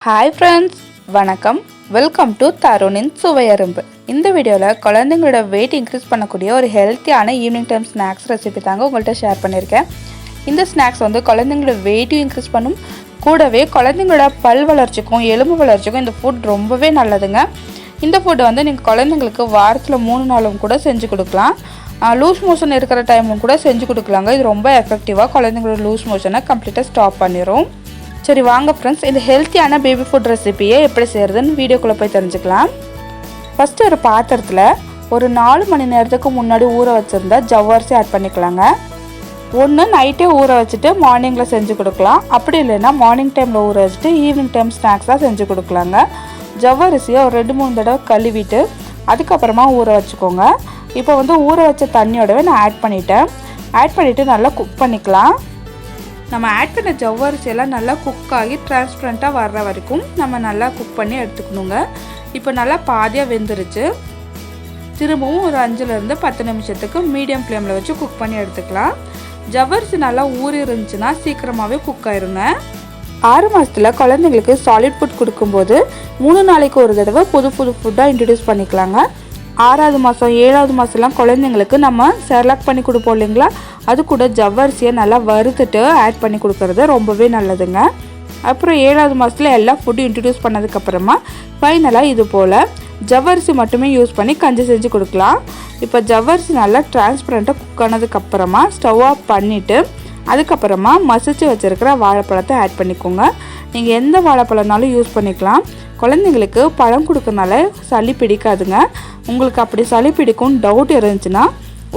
Hi friends, வணக்கம். Welcome to தருணின் சுவை அரும்பு. இந்த வீடியோவில் குழந்தைங்களோட வெயிட் இன்க்ரீஸ் பண்ணக்கூடிய ஒரு ஹெல்த்தியான ஈவினிங் டைம் ஸ்நாக்ஸ் ரெசிபி தாங்க உங்கள்கிட்ட ஷேர் பண்ணியிருக்கேன். இந்த ஸ்நாக்ஸ் குழந்தைங்களோட வெயிட்டும் இன்க்ரீஸ் பண்ணும், கூடவே குழந்தைங்களோட பல் வளர்ச்சிக்கும் எலும்பு வளர்ச்சிக்கும் இந்த ஃபுட் ரொம்பவே நல்லதுங்க. இந்த ஃபுட் நீங்கள் குழந்தைங்களுக்கு வாரத்தில் 3 நாளும் கூட செஞ்சு கொடுக்கலாம். லூஸ் மோஷன் இருக்கிற டைமும் கூட செஞ்சு கொடுக்கலாங்க. இது ரொம்ப எஃபெக்டிவாக குழந்தைங்களோட லூஸ் மோஷனை கம்ப்ளீட்டாக ஸ்டாப் பண்ணிடும். சரி வாங்க ஃப்ரெண்ட்ஸ், இந்த ஹெல்த்தியான பேபி ஃபுட் ரெசிபியை எப்படி செய்கிறதுன்னு வீடியோக்குள்ளே போய் தெரிஞ்சுக்கலாம். ஃபஸ்ட்டு ஒரு பாத்திரத்தில் ஒரு 4 மணி நேரத்துக்கு முன்னாடி ஊற வச்சுருந்தா ஜவ்வரிசி ஆட் பண்ணிக்கலாங்க. ஒன்று நைட்டே ஊற வச்சுட்டு மார்னிங்கில் செஞ்சு கொடுக்கலாம். அப்படி இல்லைன்னா மார்னிங் டைமில் ஊற வச்சுட்டு ஈவினிங் டைம் ஸ்நாக்ஸாக செஞ்சு கொடுக்கலாங்க. ஜவ்வரிசியை ஒரு 2-3 தடவை கழுவிட்டு அதுக்கப்புறமா ஊற வச்சுக்கோங்க. இப்போ ஊற வச்ச தண்ணியோடவே நான் ஆட் பண்ணிவிட்டு நல்லா குக் பண்ணிக்கலாம். நம்ம ஆட் பண்ண ஜவ்வரிசியெல்லாம் நல்லா குக் ஆகி டிரான்ஸ்பரண்ட்டாக வர்ற வரைக்கும் நம்ம நல்லா குக் பண்ணி எடுத்துக்கணுங்க. இப்போ நல்லா பாதியாக வெந்துருச்சு. திரும்பவும் ஒரு 5-10 நிமிஷத்துக்கு மீடியம் ஃப்ளேமில் வச்சு குக் பண்ணி எடுத்துக்கலாம். ஜவ்வரிசி நல்லா ஊறி இருந்துச்சுன்னா சீக்கிரமாகவே குக் ஆயிருங்க. 6 மாதத்தில் குழந்தைங்களுக்கு சாலிட் ஃபுட் கொடுக்கும்போது 3 நாளைக்கு ஒரு தடவை புது ஃபுட்டாக இன்ட்ரடியூஸ் பண்ணிக்கலாங்க. 6வது மாதம் 7வது மாதம்லாம் குழந்தைங்களுக்கு நம்ம செர்லாக் பண்ணி கொடுப்போம் இல்லைங்களா, அது கூட ஜவ்வரிசியை நல்லா வறுத்துட்டு ஆட் பண்ணி கொடுக்கறது ரொம்பவே நல்லதுங்க. அப்புறம் 7வது மாதத்தில் எல்லா ஃபுட்டும் இன்ட்ரடியூஸ் பண்ணதுக்கப்புறமா ஃபைனலாக இது போல் ஜவ்வரிசி மட்டுமே யூஸ் பண்ணி கஞ்சி செஞ்சு கொடுக்கலாம். இப்போ ஜவ்வரிசி நல்லா டிரான்ஸ்பரண்ட்டாக குக் ஆனதுக்கப்புறமா ஸ்டவ் ஆஃப் பண்ணிவிட்டு அதுக்கப்புறமா மசிச்சு வச்சுருக்கிற வாழைப்பழத்தை ஆட் பண்ணிக்கோங்க. நீங்கள் எந்த வாழைப்பழம்னாலும் யூஸ் பண்ணிக்கலாம். குழந்தைங்களுக்கு பழம் கொடுக்கறனால சளி பிடிக்காதுங்க. உங்களுக்கு அப்படி சளி பிடிக்கும் டவுட் இருந்துச்சுன்னா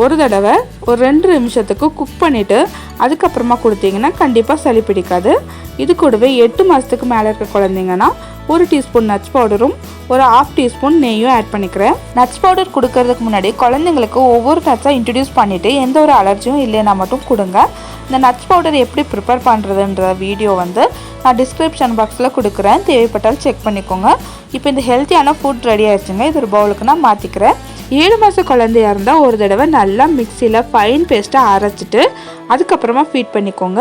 ஒரு தடவை ஒரு 2 நிமிஷத்துக்கு குக் பண்ணிவிட்டு அதுக்கப்புறமா கொடுத்தீங்கன்னா கண்டிப்பாக சளி பிடிக்காது. இது கூடவே 8 மாதத்துக்கு மேலே இருக்க குழந்தைங்கன்னா 1 டீஸ்பூன் நட்ஸ் பவுடரும் ஒரு 1/2 டீஸ்பூன் நெய்யும் ஆட் பண்ணிக்கிறேன். நட்ஸ் பவுடர் கொடுக்கறதுக்கு முன்னாடி குழந்தைங்களுக்கு ஒவ்வொரு நட்ஸாக இன்ட்ரடியூஸ் பண்ணிவிட்டு எந்த ஒரு அலர்ஜியும் இல்லைன்னா மட்டும் கொடுங்க. இந்த நட்ஸ் பவுடர் எப்படி ப்ரிப்பேர் பண்ணுறதுன்ற வீடியோ நான் டிஸ்கிரிப்ஷன் பாக்ஸில் கொடுக்குறேன், தேவைப்பட்டால் செக் பண்ணிக்கோங்க. இப்போ இந்த ஹெல்த்தியான ஃபுட் ரெடி ஆகிடுச்சுங்க. இது ஒரு பவுலுக்கு நான் மாற்றிக்கிறேன். 7 மாத குழந்தையாக இருந்தால் ஒரு தடவை நல்லா மிக்சியில் ஃபைன் பேஸ்ட்டாக அரைச்சிட்டு அதுக்கப்புறமா ஃபீட் பண்ணிக்கோங்க.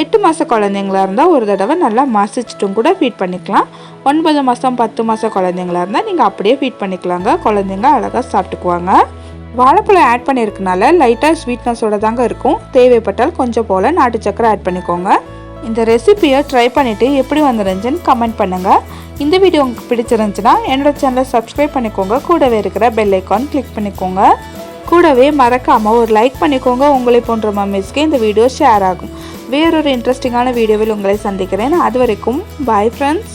8 மாத குழந்தைங்களா இருந்தால் ஒரு தடவை நல்லா மசிச்சிட்டும் கூட ஃபீட் பண்ணிக்கலாம். 9 மாதம் 10 மாத குழந்தைங்களா இருந்தால் நீங்கள் அப்படியே ஃபீட் பண்ணிக்கலாங்க. குழந்தைங்க அழகாக சாப்பிட்டுக்குவாங்க. வாழைப்பழம் ஆட் பண்ணியிருக்கனால லைட்டாக ஸ்வீட்னஸோட தாங்க இருக்கும். தேவைப்பட்டால் கொஞ்சம் போல் நாட்டு சக்கரை ஆட் பண்ணிக்கோங்க. இந்த ரெசிபியை ட்ரை பண்ணிவிட்டு எப்படி வந்துருந்துச்சுன்னு கமெண்ட் பண்ணுங்கள். இந்த வீடியோ உங்களுக்கு பிடிச்சிருந்துச்சுன்னா என்னோட சேனலை சப்ஸ்கிரைப் பண்ணிக்கோங்க. கூடவே இருக்கிற பெல் ஐக்கான் கிளிக் பண்ணிக்கோங்க. கூடவே மறக்காமல் ஒரு லைக் பண்ணிக்கோங்க. உங்களை போன்ற மம்மிஸ்க்கு இந்த வீடியோ ஷேர் ஆகும். வேறொரு இன்ட்ரெஸ்டிங்கான வீடியோவில் உங்களை சந்திக்கிறேன். அது வரைக்கும் பாய் ஃப்ரெண்ட்ஸ்.